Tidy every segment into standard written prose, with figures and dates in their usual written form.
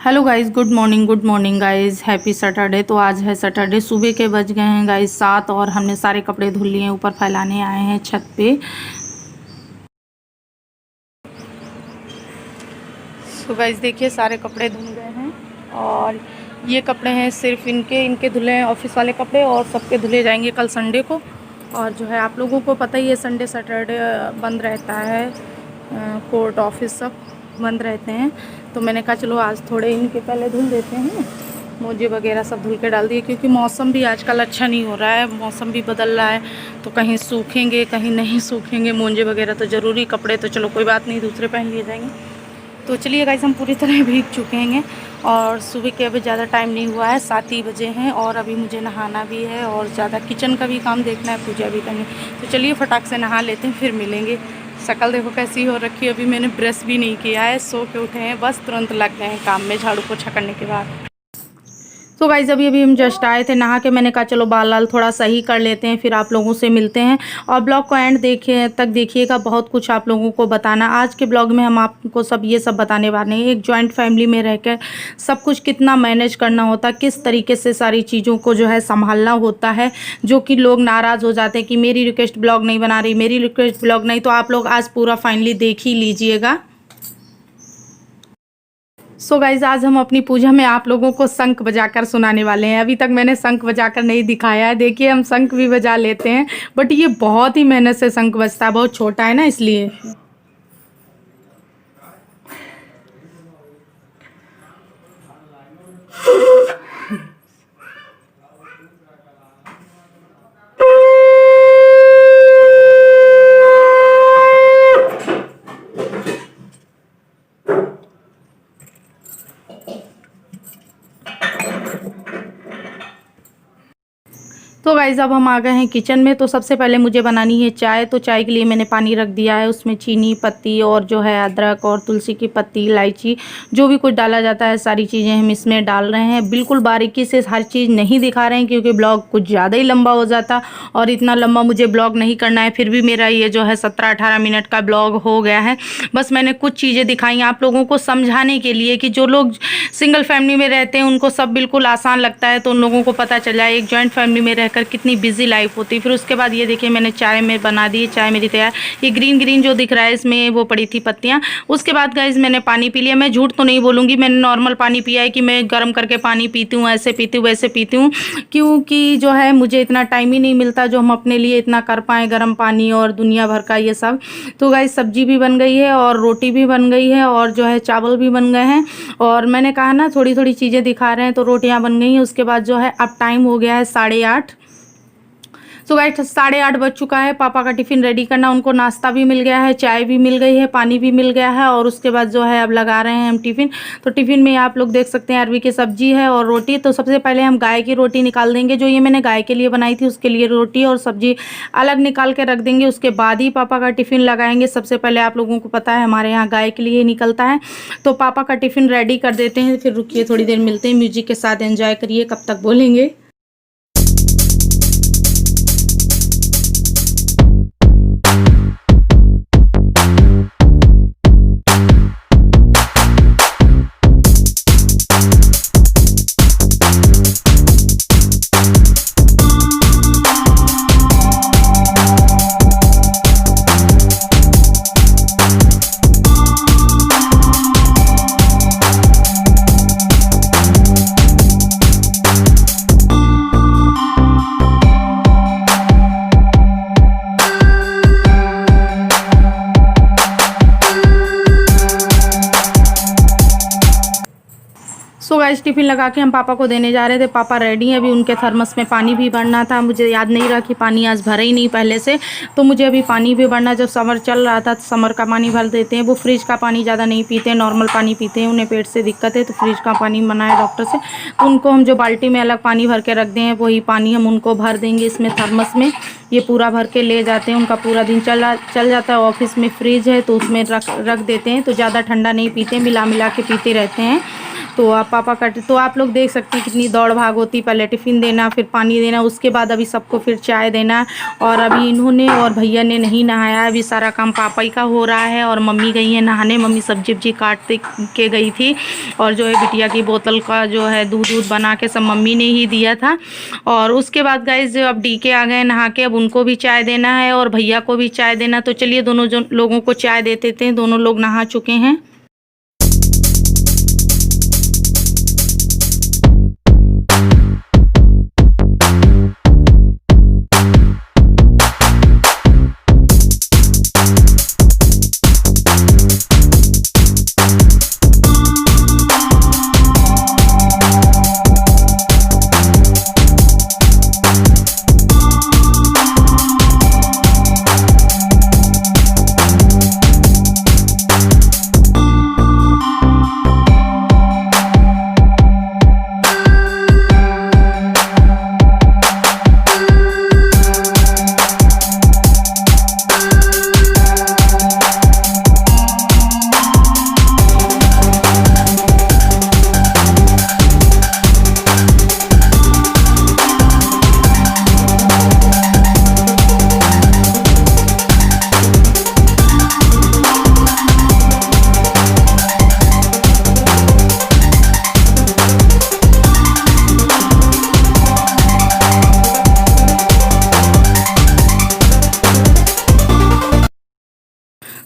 Hello guys, good morning guys. Happy Saturday. तो आज है सैटरडे, सुबह के बज गए हैं गाइस 7 और हमने सारे कपड़े धुल लिए हैं, ऊपर फैलाने आए हैं छत पे। तो गाइस देखिए सारे कपड़े धुल गए हैं और ये कपड़े हैं सिर्फ इनके धुले हैं, ऑफिस वाले कपड़े, और सबके धुले जाएंगे कल संडे को। और जो है आप लोगों को पता ही है संडे सैटरडे बंद रहता है, कोर्ट ऑफिस सब बंद रहते हैं। तो मैंने कहा चलो आज थोड़े इनके पहले धुल देते हैं, मोजे वगैरह सब धुल के डाल दिए, क्योंकि मौसम भी आजकल अच्छा नहीं हो रहा है, मौसम भी बदल रहा है। तो कहीं सूखेंगे कहीं नहीं सूखेंगे मोजे वगैरह, तो ज़रूरी कपड़े तो चलो कोई बात नहीं, दूसरे पहन लिए जाएंगे। तो चलिए गाइस हम पूरी तरह भीग चुके हैं और सुबह के अभी ज़्यादा टाइम नहीं हुआ है, 7 ही बजे हैं और अभी मुझे नहाना भी है और ज़्यादा किचन का भी काम देखना है, पूजा भी करनी। तो चलिए फटाक से नहा लेते हैं, फिर मिलेंगे। शक्ल देखो कैसी हो रखी है, अभी मैंने ब्रश भी नहीं किया है, सो के उठे हैं, बस तुरंत लग गए हैं काम में झाड़ू पोछा करने के बाद। तो गाइज़ अभी हम जस्ट आए थे नहा के, मैंने कहा चलो बाल लाल थोड़ा सही कर लेते हैं, फिर आप लोगों से मिलते हैं। और ब्लॉग को एंड देखिएगा, बहुत कुछ आप लोगों को बताना। आज के ब्लॉग में हम आपको ये सब बताने वाले हैं, एक जॉइंट फैमिली में रहकर सब कुछ कितना मैनेज करना होता है, किस तरीके से सारी चीज़ों को जो है संभालना होता है। जो कि लोग नाराज़ हो जाते हैं कि मेरी रिक्वेस्ट ब्लॉग नहीं बना रही, मेरी रिक्वेस्ट ब्लॉग नहीं। तो आप लोग आज पूरा फाइनली देख ही लीजिएगा। सो गाइज आज हम अपनी पूजा में आप लोगों को शंख बजाकर सुनाने वाले हैं। अभी तक मैंने शंख बजाकर नहीं दिखाया है, देखिए हम शंख भी बजा लेते हैं, बट ये बहुत ही मेहनत से शंख बजता है, बहुत छोटा है ना इसलिए। तो गाइज़ अब हम आ गए हैं किचन में। तो सबसे पहले मुझे बनानी है चाय। तो चाय के लिए मैंने पानी रख दिया है, उसमें चीनी पत्ती और जो है अदरक और तुलसी की पत्ती, इलायची, जो भी कुछ डाला जाता है सारी चीज़ें हम इसमें डाल रहे हैं। बिल्कुल बारीकी से हर चीज़ नहीं दिखा रहे हैं क्योंकि ब्लॉग कुछ ज़्यादा ही लंबा हो जाता, और इतना लंबा मुझे ब्लॉग नहीं करना है। फिर भी मेरा ये जो है 17-18 मिनट का ब्लॉग हो गया है। बस मैंने कुछ चीज़ें दिखाई आप लोगों को समझाने के लिए कि जो लोग सिंगल फैमिली में रहते हैं उनको सब बिल्कुल आसान लगता है, तो उन लोगों को पता चल जाए एक जॉइंट फैमिली में रहकर कितनी बिजी लाइफ होती है। फिर उसके बाद ये देखिए मैंने चाय में बना दी, चाय मेरी तैयार। ये ग्रीन ग्रीन जो दिख रहा है इसमें वो पड़ी थी पत्तियाँ। उसके बाद गाइस मैंने पानी पी लिया। मैं झूठ तो नहीं बोलूँगी, मैंने नॉर्मल पानी पिया है कि मैं गर्म करके पानी पीती हूँ, ऐसे पीती हूँ वैसे पीती हूँ, क्योंकि जो है मुझे इतना टाइम ही नहीं मिलता जो हम अपने लिए इतना कर पाएँ, गर्म पानी और दुनिया भर का ये सब। तो गाइस सब्जी भी बन गई है और रोटी भी बन गई है और जो है चावल भी बन गए हैं। और मैंने कहा ना थोड़ी थोड़ी चीज़ें दिखा रहे हैं, तो रोटियां बन गई हैं। उसके बाद जो है अब टाइम हो गया है 8:30। तो गाइस 8:30 बज चुका है। पापा का टिफ़िन रेडी करना, उनको नाश्ता भी मिल गया है, चाय भी मिल गई है, पानी भी मिल गया है, और उसके बाद जो है अब लगा रहे हैं हम टिफ़िन। तो टिफ़िन में आप लोग देख सकते हैं अरबी की सब्जी है और रोटी। तो सबसे पहले हम गाय की रोटी निकाल देंगे, जो ये मैंने गाय के लिए बनाई थी उसके लिए रोटी और सब्जी अलग निकाल के रख देंगे। उसके बाद ही पापा का टिफ़िन लगाएंगे। सबसे पहले आप लोगों को पता है हमारे यहाँ गाय के लिए ही निकलता है। तो पापा का टिफ़िन रेडी कर देते हैं, फिर रुकिए थोड़ी देर मिलते हैं, म्यूजिक के साथ एंजॉय करिए, कब तक बोलेंगे। सो गाइस टिफ़िन लगा के हम पापा को देने जा रहे थे। पापा रेडी हैं, अभी उनके थर्मस में पानी भी भरना था, मुझे याद नहीं रहा कि पानी आज भरा ही नहीं पहले से, तो मुझे अभी पानी भी भरना। जब समर चल रहा था तो समर का पानी भर देते हैं। वो फ्रिज का पानी ज़्यादा नहीं पीते हैं, नॉर्मल पानी पीते हैं, उन्हें पेट से दिक्कत है, तो फ्रिज का पानी मना है डॉक्टर से। तो उनको हम जो बाल्टी में अलग पानी भर के रख दें हैं वही पानी हम उनको भर देंगे इसमें थर्मस में। ये पूरा भर के ले जाते हैं, उनका पूरा दिन चल जाता है। ऑफिस में फ्रिज है तो उसमें रख देते हैं, तो ज़्यादा ठंडा नहीं पीते हैं, मिला के पीते रहते हैं। तो आप पापा का तो आप लोग देख सकते हैं कितनी दौड़ भाग होती, पहले टिफ़िन देना, फिर पानी देना, उसके बाद अभी सबको फिर चाय देना। और अभी इन्होंने और भैया ने नहीं नहाया, अभी सारा काम पापा ही का हो रहा है। और मम्मी गई है नहाने, मम्मी सब्जी वब्जी काटते के गई थी। और जो है बिटिया की बोतल का जो है दूध बना के सब मम्मी ने ही दिया था। और उसके बाद गाइस जो अब डीके आ गए नहा के, अब उनको भी चाय देना है और भैया को भी चाय देना। तो चलिए दोनों लोगों को चाय दे देते हैं, दोनों लोग नहा चुके हैं।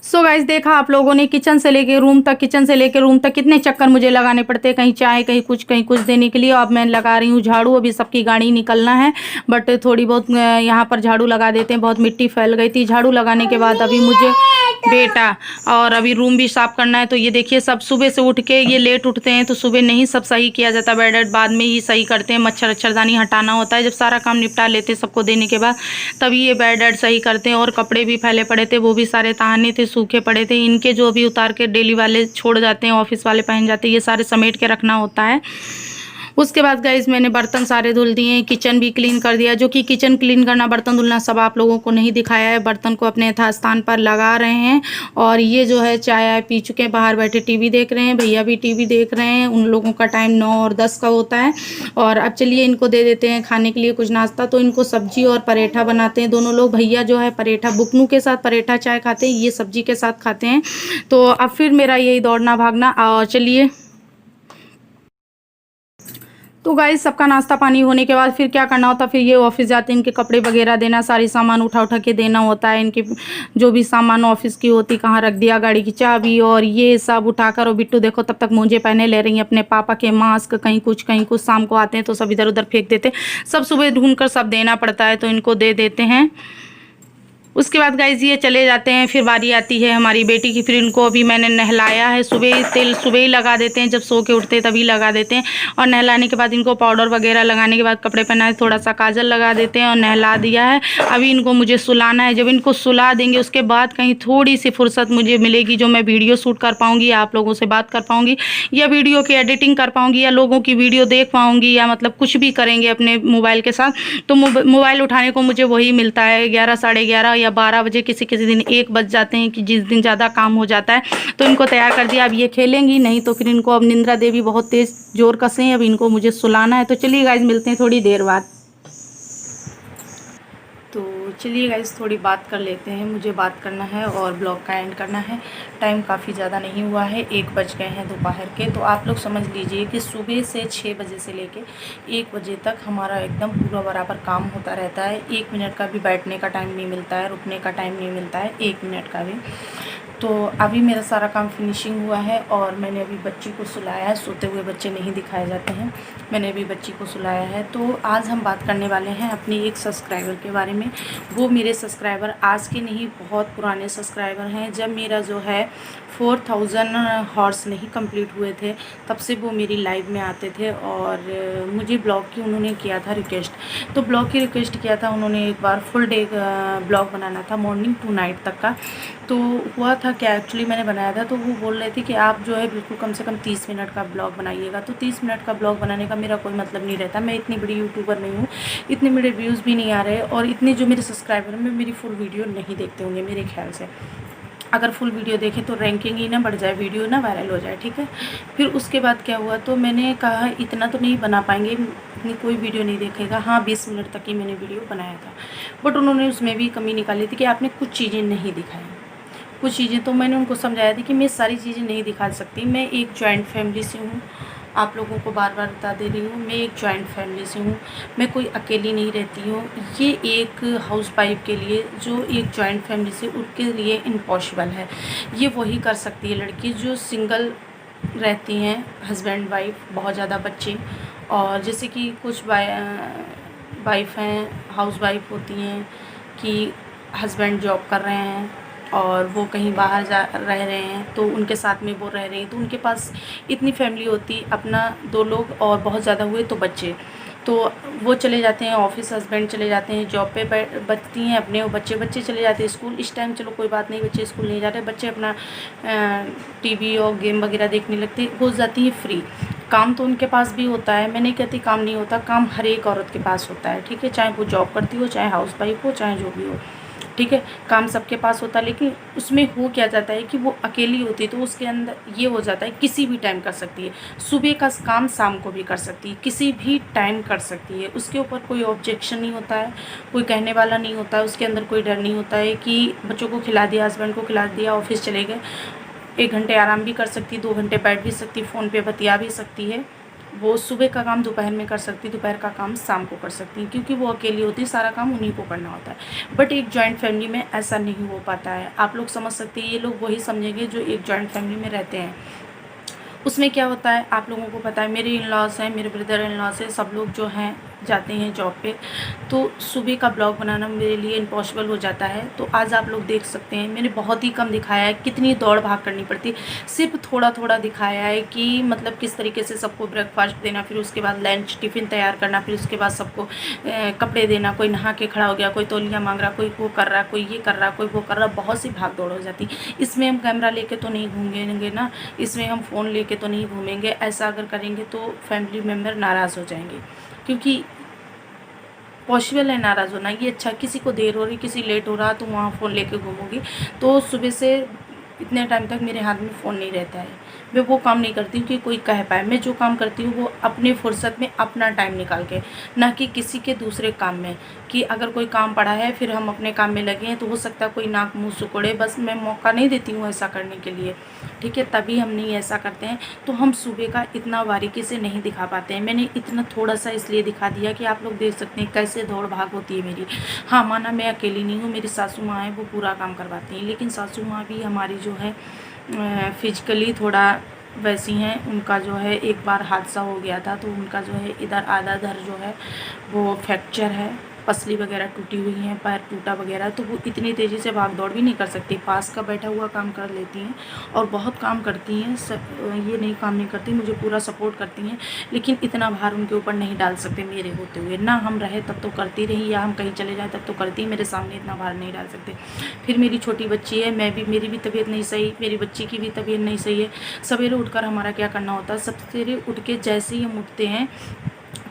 सो गाइस देखा आप लोगों ने, किचन से लेके रूम तक, किचन से लेके रूम तक कितने चक्कर मुझे लगाने पड़ते हैं, कहीं चाय कहीं कुछ देने के लिए। अब मैं लगा रही हूँ झाड़ू, अभी सबकी गाड़ी निकलना है, बट थोड़ी बहुत यहाँ पर झाड़ू लगा देते हैं, बहुत मिट्टी फैल गई थी। झाड़ू लगाने के बाद अभी मुझे बेटा और अभी रूम भी साफ़ करना है। तो ये देखिए सब सुबह से उठ के, ये लेट उठते हैं तो सुबह नहीं सब सही किया जाता, बेड बाद में ही सही करते हैं। मच्छरदानी हटाना होता है, जब सारा काम निपटा लेते हैं सबको देने के बाद तभी ये बेड सही करते हैं। और कपड़े भी फैले पड़े थे, वो भी सारे ताने थे, सूखे पड़े थे, इनके जो भी उतार के डेली वाले छोड़ जाते हैं, ऑफिस वाले पहन जाते हैं, ये सारे समेट के रखना होता है। उसके बाद गाइस मैंने बर्तन सारे धुल दिए, किचन भी क्लीन कर दिया। जो कि किचन क्लीन करना, बर्तन धुलना सब आप लोगों को नहीं दिखाया है। बर्तन को अपने यथास्थान पर लगा रहे हैं। और ये जो है चाय पी चुके हैं, बाहर बैठे टीवी देख रहे हैं, भैया भी टीवी देख रहे हैं। उन लोगों का टाइम 9 और 10 का होता है। और अब चलिए इनको दे देते हैं खाने के लिए कुछ नाश्ता। तो इनको सब्जी और पराठा बनाते हैं दोनों लोग। भैया जो है पराठा बुकनू के साथ पराठा चाय खाते हैं, ये सब्जी के साथ खाते हैं। तो अब फिर मेरा यही दौड़ना भागना। और चलिए तो गाइस सबका नाश्ता पानी होने के बाद फिर क्या करना होता है, फिर ये ऑफिस जाते हैं, इनके कपड़े वगैरह देना, सारी सामान उठा के देना होता है। इनकी जो भी सामान ऑफिस की होती, कहाँ रख दिया, गाड़ी की चाबी और ये सब उठाकर। और बिट्टू देखो तब तक मोजे पहने ले रही हैं अपने पापा के, मास्क कहीं कुछ शाम को आते हैं तो सब इधर उधर फेंक देते, सब सुबह ढूंढ कर सब देना पड़ता है, तो इनको दे देते हैं। उसके बाद गाइस ये चले जाते हैं, फिर बारी आती है हमारी बेटी की। फिर इनको अभी मैंने नहलाया है, सुबह तेल सुबह ही लगा देते हैं, जब सो के उठते हैं तभी लगा देते हैं। और नहलाने के बाद इनको पाउडर वगैरह लगाने के बाद कपड़े पहनाए, थोड़ा सा काजल लगा देते हैं और नहला दिया है। अभी इनको मुझे सुलाना है, जब इनको सुला देंगे उसके बाद कहीं थोड़ी सी फुर्सत मुझे मिलेगी, जो मैं वीडियो शूट कर पाऊँगी, आप लोगों से बात कर पाऊँगी, या वीडियो की एडिटिंग कर पाऊँगी, या लोगों की वीडियो देख पाऊँगी, या मतलब कुछ भी करेंगे अपने मोबाइल के साथ। तो मोबाइल उठाने को मुझे वही मिलता है 11 साढ़े 11 या 12 बजे, किसी दिन 1 बज जाते हैं, कि जिस दिन ज़्यादा काम हो जाता है। तो इनको तैयार कर दिया, अब ये खेलेंगी नहीं तो फिर इनको अब निंद्रा देवी बहुत तेज़ जोर कसे हैं, अब इनको मुझे सुलाना है। तो चलिए गाइज मिलते हैं थोड़ी देर बाद। तो चलिए गाइज थोड़ी बात कर लेते हैं, मुझे बात करना है और ब्लॉग का एंड करना है। टाइम काफ़ी ज़्यादा नहीं हुआ है, 1 बज गए हैं दोपहर के। तो आप लोग समझ लीजिए कि सुबह से 6 बजे से लेके 1 बजे तक हमारा एकदम पूरा बराबर काम होता रहता है। 1 मिनट का भी बैठने का टाइम नहीं मिलता है, रुकने का टाइम नहीं मिलता है 1 मिनट का भी। तो अभी मेरा सारा काम फिनिशिंग हुआ है और मैंने अभी बच्ची को सुलाया है। सोते हुए बच्चे नहीं दिखाए जाते हैं, मैंने अभी बच्ची को सुलाया है। तो आज हम बात करने वाले हैं अपनी एक सब्सक्राइबर के बारे में। वो मेरे सब्सक्राइबर आज के नहीं, बहुत पुराने सब्सक्राइबर हैं। जब मेरा जो है 4000 हॉर्स नहीं कंप्लीट हुए थे, तब से वो मेरी लाइव में आते थे और मुझे ब्लॉग की उन्होंने किया था रिक्वेस्ट। तो ब्लॉग की रिक्वेस्ट किया था उन्होंने, एक बार फुल डे ब्लॉग बनाना था, मॉर्निंग टू नाइट तक का। तो हुआ था क्या, एक्चुअली मैंने बनाया था, तो वो बोल रहे थे कि आप जो है बिल्कुल कम से कम 30 मिनट का ब्लॉग बनाइएगा। तो 30 मिनट का ब्लॉग बनाने का मेरा कोई मतलब नहीं रहता, मैं इतनी बड़ी यूट्यूबर नहीं हूँ, इतने मेरे व्यूज़ भी नहीं आ रहे, और इतने जो मेरे सब्सक्राइबर में मेरी फुल वीडियो नहीं देखते होंगे मेरे ख्याल से। अगर फुल वीडियो देखें तो रैंकिंग ही ना बढ़ जाए, वीडियो ना वायरल हो जाए, ठीक है। फिर उसके बाद क्या हुआ, तो मैंने कहा इतना तो नहीं बना पाएंगे, इतनी कोई वीडियो नहीं देखेगा। हाँ 20 मिनट तक ही मैंने वीडियो बनाया था, बट उन्होंने उसमें भी कमी निकाली थी कि आपने कुछ चीज़ें नहीं दिखाई। कुछ चीज़ें तो मैंने उनको समझाया थी कि मैं सारी चीज़ें नहीं दिखा सकती, मैं एक जॉइंट फैमिली से हूँ। आप लोगों को बार बार बता दे रही हूँ, मैं एक जॉइंट फैमिली से हूँ, मैं कोई अकेली नहीं रहती हूँ। ये एक हाउस वाइफ के लिए, जो एक जॉइंट फैमिली से, उनके लिए इम्पॉसिबल है। ये वही कर सकती है लड़की जो सिंगल रहती हैं, हस्बैंड वाइफ, बहुत ज़्यादा बच्चे, और जैसे कि कुछ वाइफ हैं, हाउस वाइफ होती हैं कि हस्बैंड जॉब कर रहे हैं और वो कहीं बाहर जा रह रहे हैं, तो उनके साथ में वो रह रही हैं, तो उनके पास इतनी फैमिली होती, अपना 2 लोग और बहुत ज़्यादा हुए तो बच्चे, तो वो चले जाते हैं ऑफिस, हस्बैंड चले जाते हैं जॉब पे, बचती हैं अपने, वो बच्चे चले जाते हैं स्कूल। इस टाइम चलो कोई बात नहीं, बच्चे स्कूल नहीं जा रहे, बच्चे अपना टीवी और गेम वगैरह देखने लगते, हो जाती हैं फ्री। काम तो उनके पास भी होता है, मैं नहीं कहती काम नहीं होता, काम हर एक औरत के पास होता है, ठीक है, चाहे वो जॉब करती हो, चाहे हाउस वाइफ हो, चाहे जो भी हो, ठीक है, काम सबके पास होता है। लेकिन उसमें हो क्या जाता है कि वो अकेली होती है, तो उसके अंदर ये हो जाता है किसी भी टाइम कर सकती है, सुबह का काम शाम को भी कर सकती है, किसी भी टाइम कर सकती है, उसके ऊपर कोई ऑब्जेक्शन नहीं होता है, कोई कहने वाला नहीं होता है, उसके अंदर कोई डर नहीं होता है कि बच्चों को खिला दिया, हस्बैंड को खिला दिया, ऑफिस चले गए, 1 घंटे आराम भी कर सकती, 2 घंटे बैठ भी सकती, फ़ोन पे बतिया भी सकती है। वो सुबह का काम दोपहर में कर सकती, दोपहर का काम शाम को कर सकती हैं, क्योंकि वो अकेली होती है, सारा काम उन्हीं को करना होता है। बट एक जॉइंट फैमिली में ऐसा नहीं हो पाता है। आप लोग समझ सकते हैं, ये लोग वही समझेंगे जो एक जॉइंट फैमिली में रहते हैं। उसमें क्या होता है आप लोगों को पता है, मेरे इन लॉज हैं, मेरे ब्रदर इन लॉज हैं, सब लोग जो हैं जाते हैं जॉब पे, तो सुबह का ब्लॉग बनाना मेरे लिए इम्पॉसिबल हो जाता है। तो आज आप लोग देख सकते हैं मैंने बहुत ही कम दिखाया है, कितनी दौड़ भाग करनी पड़ती, सिर्फ थोड़ा थोड़ा दिखाया है कि मतलब किस तरीके से सबको ब्रेकफास्ट देना, फिर उसके बाद लंच टिफ़िन तैयार करना, फिर उसके बाद सबको कपड़े देना, कोई नहा के खड़ा हो गया, कोई तौलिया मांग रहा, कोई वो कर रहा, कोई ये कर रहा, कोई वो कर रहा, बहुत सी भाग दौड़ हो जाती। इसमें हम कैमरा लेके तो नहीं घूमेंगे ना, इसमें हम फ़ोन लेके तो नहीं घूमेंगे, ऐसा अगर करेंगे तो फैमिली मेम्बर नाराज़ हो जाएंगे, क्योंकि पॉसिबल है नाराज़ होना। ये अच्छा, किसी को देर हो रही, किसी लेट हो रहा, तो वहाँ फ़ोन लेके घूमूंगी, तो सुबह से इतने टाइम तक मेरे हाथ में फ़ोन नहीं रहता है। मैं वो काम नहीं करती हूँ कि कोई कह पाए, मैं जो काम करती हूँ वो अपने फुर्सत में, अपना टाइम निकाल के, ना कि किसी के दूसरे काम में, कि अगर कोई काम पड़ा है फिर हम अपने काम में लगे हैं, तो हो सकता है कोई नाक मुँह सिकोड़े, बस मैं मौका नहीं देती हूँ ऐसा करने के लिए, ठीक है, तभी हम नहीं ऐसा करते हैं। तो हम सुबह का इतना बारीकी से नहीं दिखा पाते हैं, मैंने इतना थोड़ा सा इसलिए दिखा दिया कि आप लोग देख सकते हैं कैसे दौड़ भाग होती है मेरी। हाँ माना मैं अकेली नहीं हूँ, मेरी सासू माँ है, वो पूरा काम करवाती हैं, लेकिन सासू माँ भी हमारी जो है फिजिकली थोड़ा वैसी हैं। उनका जो है एक बार हादसा हो गया था, तो उनका जो है इधर आधा धड़ जो है वो फ्रैक्चर है, पसली वगैरह टूटी हुई हैं, पैर टूटा वगैरह, तो वो इतनी तेज़ी से भाग दौड़ भी नहीं कर सकती, पास का बैठा हुआ काम कर लेती हैं और बहुत काम करती हैं, ये नहीं काम नहीं करती, मुझे पूरा सपोर्ट करती हैं, लेकिन इतना भार उनके ऊपर नहीं डाल सकते मेरे होते हुए, ना हम रहे तब तो करती रही, या हम कहीं चले जाएँ तब तो करती, मेरे सामने इतना भार नहीं डाल सकते। फिर मेरी छोटी बच्ची है, मेरी भी तबीयत नहीं सही, मेरी बच्ची की भी तबीयत नहीं सही है। सवेरे उठकर हमारा क्या करना होता है, सवेरे उठ के जैसे ही हम उठते हैं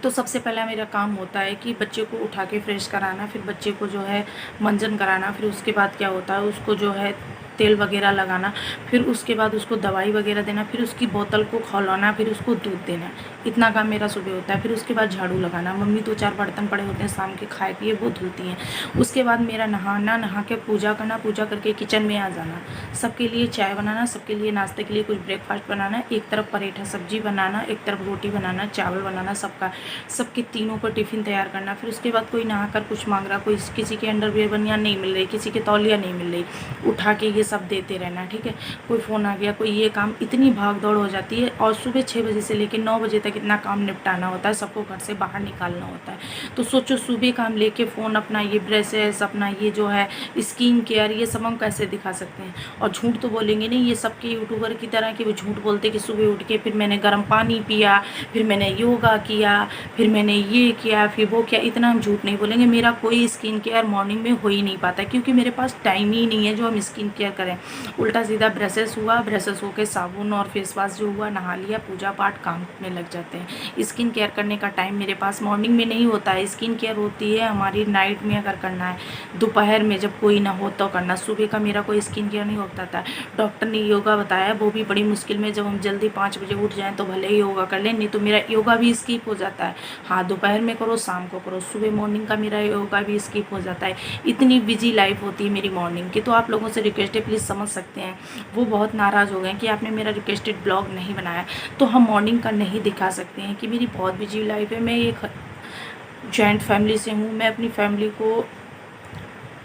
तो सबसे पहला मेरा काम होता है कि बच्चे को उठा के फ्रेश कराना, फिर बच्चे को जो है मंजन कराना, फिर उसके बाद क्या होता है उसको जो है तेल वगैरह लगाना, फिर उसके बाद उसको दवाई वगैरह देना, फिर उसकी बोतल को खौलाना, फिर उसको दूध देना, इतना काम मेरा सुबह होता है। फिर उसके बाद झाड़ू लगाना, मम्मी 2-4 बर्तन पड़े होते हैं शाम के खाए पिए वो धुलती हैं। उसके बाद मेरा नहाना, नहा के पूजा करना, पूजा करके किचन में आ जाना, सबके लिए चाय बनाना, सबके लिए नाश्ते के लिए कुछ ब्रेकफास्ट बनाना, एक तरफ पराठा सब्जी बनाना, एक तरफ रोटी बनाना, चावल बनाना, सबके तीनों को टिफ़िन तैयार करना। फिर उसके बाद कोई नहा कर कुछ मांग रहा, कोई किसी के अंडरवियर बनियान नहीं मिल रही, किसी के तौलिया नहीं मिल रही, उठा के ये सब देते रहना, ठीक है, कोई फ़ोन आ गया, कोई ये काम, इतनी भाग दौड़ हो जाती है। और सुबह 6 बजे से लेकर 9 बजे तक इतना काम निपटाना होता है, सबको घर से बाहर निकालना होता है। तो सोचो सुबह काम लेके फ़ोन, अपना ये ब्रेसेस, अपना ये जो है स्किन केयर, ये सब हम कैसे दिखा सकते हैं। और झूठ तो बोलेंगे नहीं, ये सबके यूट्यूबर की तरह कि वो झूठ बोलते कि सुबह उठ के फिर मैंने गर्म पानी पिया, फिर मैंने योगा किया, फिर मैंने ये किया, फिर वो किया, इतना हम झूठ नहीं बोलेंगे। मेरा कोई स्किन केयर मॉर्निंग में हो ही नहीं पाता, क्योंकि मेरे पास टाइम ही नहीं है जो हम स्किन केयर करें। उल्टा सीधा ब्रशेस हुआ, ब्रशेस होके साबुन और फेस वॉश जो हुआ, नहा लिया, पूजा पाठ काम में लग जाते हैं। स्किन केयर करने का टाइम मेरे पास मॉर्निंग में नहीं होता है। स्किन केयर होती है हमारी नाइट में अगर करना है, दोपहर में जब कोई ना हो तो करना। सुबह का मेरा कोई स्किन केयर नहीं होता था। डॉक्टर ने योगा बताया, वो भी बड़ी मुश्किल में, जब हम जल्दी 5 बजे उठ जाएँ तो भले ही योगा कर लें, नहीं तो मेरा योगा भी स्किप हो जाता है। हाँ, दोपहर में करो, शाम को करो, सुबह मॉर्निंग का मेरा योगा भी स्किप हो जाता है। इतनी बिजी लाइफ होती है मेरी मॉर्निंग की। तो आप लोगों से रिक्वेस्ट है, प्लीज़ समझ सकते हैं। वो बहुत नाराज़ हो गए कि आपने मेरा रिक्वेस्टेड ब्लॉग नहीं बनाया, तो हम मॉर्निंग का नहीं दिखा सकते हैं कि मेरी बहुत बिजी लाइफ है। मैं एक जॉइंट फैमिली से हूँ। मैं अपनी फैमिली को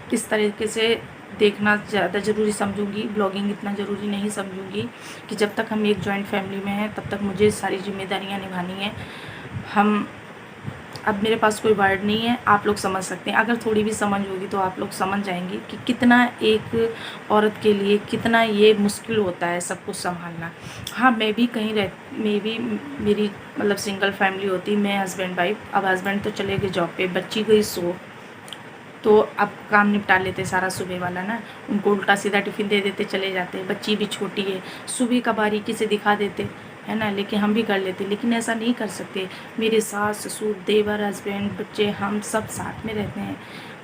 किस तरीके से देखना ज़्यादा ज़रूरी समझूंगी, ब्लॉगिंग इतना ज़रूरी नहीं समझूंगी कि जब तक हम एक जॉइंट फैमिली में हैं तब तक मुझे सारी जिम्मेदारियां निभानी है। अब मेरे पास कोई वर्ड नहीं है, आप लोग समझ सकते हैं। अगर थोड़ी भी समझ होगी तो आप लोग समझ जाएंगे कि कितना एक औरत के लिए कितना ये मुश्किल होता है सब कुछ संभालना। हाँ, मैं भी मेरी मतलब सिंगल फैमिली होती, मैं हस्बैंड वाइफ। अब हस्बैंड तो चले गए जॉब पे, बच्ची गई सो, तो अब काम निपटा लेते सारा सुबह वाला ना। उनको उल्टा सीधा टिफ़िन दे देते, चले जाते। बच्ची भी छोटी है, सुबह का बारीकी से दिखा देते है ना, लेकिन हम भी कर लेते, लेकिन ऐसा नहीं कर सकते। मेरे सास ससुर देवर हस्बैंड बच्चे हम सब साथ में रहते हैं,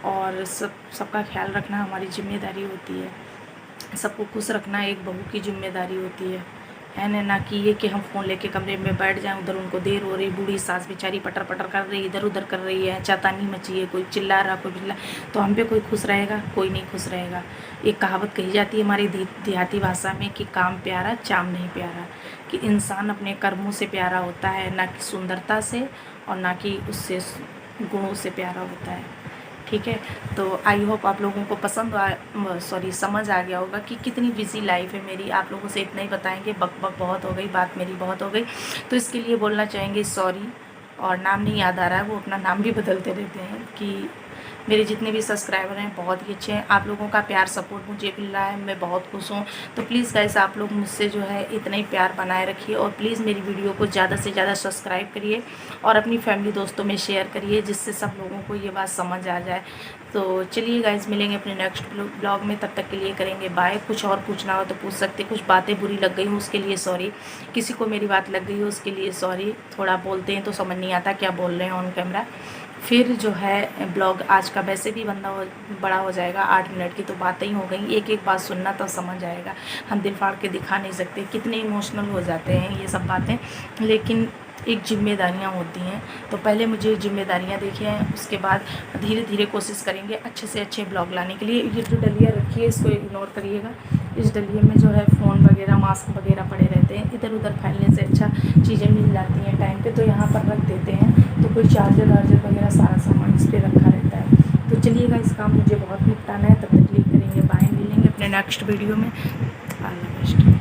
और सबका ख्याल रखना हमारी जिम्मेदारी होती है। सबको खुश रखना एक बहू की जिम्मेदारी होती है ना कि ये कि हम फ़ोन लेके कमरे में बैठ जाएं, उधर उनको देर हो रही, बूढ़ी सास बेचारी पटर पटर कर रही, इधर उधर कर रही है, चैतानी मची है, कोई चिल्ला रहा, कोई चिल्ला, तो हम पे कोई खुश रहेगा? कोई नहीं खुश रहेगा। एक कहावत कही जाती है हमारी देहाती भाषा में कि काम प्यारा चाम नहीं प्यारा, कि इंसान अपने कर्मों से प्यारा होता है, ना कि सुंदरता से, और ना कि उससे गुणों से प्यारा होता है। ठीक है, तो आई होप आप लोगों को समझ आ गया होगा कि कितनी बिजी लाइफ है मेरी। आप लोगों से इतना ही बताएंगे, बक बहुत हो गई, बात मेरी बहुत हो गई, तो इसके लिए बोलना चाहेंगे सॉरी। और नाम नहीं याद आ रहा है, वो अपना नाम भी बदलते रहते हैं। कि मेरे जितने भी सब्सक्राइबर हैं बहुत ही अच्छे हैं, आप लोगों का प्यार सपोर्ट मुझे मिल रहा है, मैं बहुत खुश हूँ। तो प्लीज़ गाइस, आप लोग मुझसे जो है इतना ही प्यार बनाए रखिए, और प्लीज़ मेरी वीडियो को ज़्यादा से ज़्यादा सब्सक्राइब करिए और अपनी फैमिली दोस्तों में शेयर करिए, जिससे सब लोगों को ये बात समझ आ जाए। तो चलिए गाइस, मिलेंगे अपने नेक्स्ट ब्लॉग में, तब तक के लिए करेंगे बाय। कुछ और पूछना हो तो पूछ सकते, कुछ बातें बुरी लग गई हो उसके लिए सॉरी, किसी को मेरी बात लग गई हो उसके लिए सॉरी। थोड़ा बोलते हैं तो समझ नहीं आता क्या बोल रहे हैं ऑन कैमरा। फिर जो है ब्लॉग आज का वैसे भी बड़ा हो जाएगा, 8 मिनट की तो बातें ही हो गई, एक एक बात सुनना तो समझ आएगा। हम दिल फाड़ के दिखा नहीं सकते, कितने इमोशनल हो जाते हैं ये सब बातें, लेकिन एक जिम्मेदारियां होती हैं। तो पहले मुझे जिम्मेदारियां देखी हैं, उसके बाद धीरे धीरे कोशिश करेंगे अच्छे से अच्छे ब्लॉग लाने के लिए। ये जो डलिया रखी है इसको इग्नोर करिएगा, इस डलिए में जो है फ़ोन वगैरह मास्क वगैरह पड़े रहते हैं, इधर उधर फैलने से अच्छा चीज़ें मिल जाती हैं टाइम पे, तो यहाँ पर रख देते हैं। तो कोई चार्जर वार्जर वगैरह सारा सामान इस पर रखा रहता है। तो चलिएगा, इस काम मुझे बहुत निपटाना है, तब तक लिए करेंगे बाय। मिलेंगे अपने नेक्स्ट वीडियो में। All the best.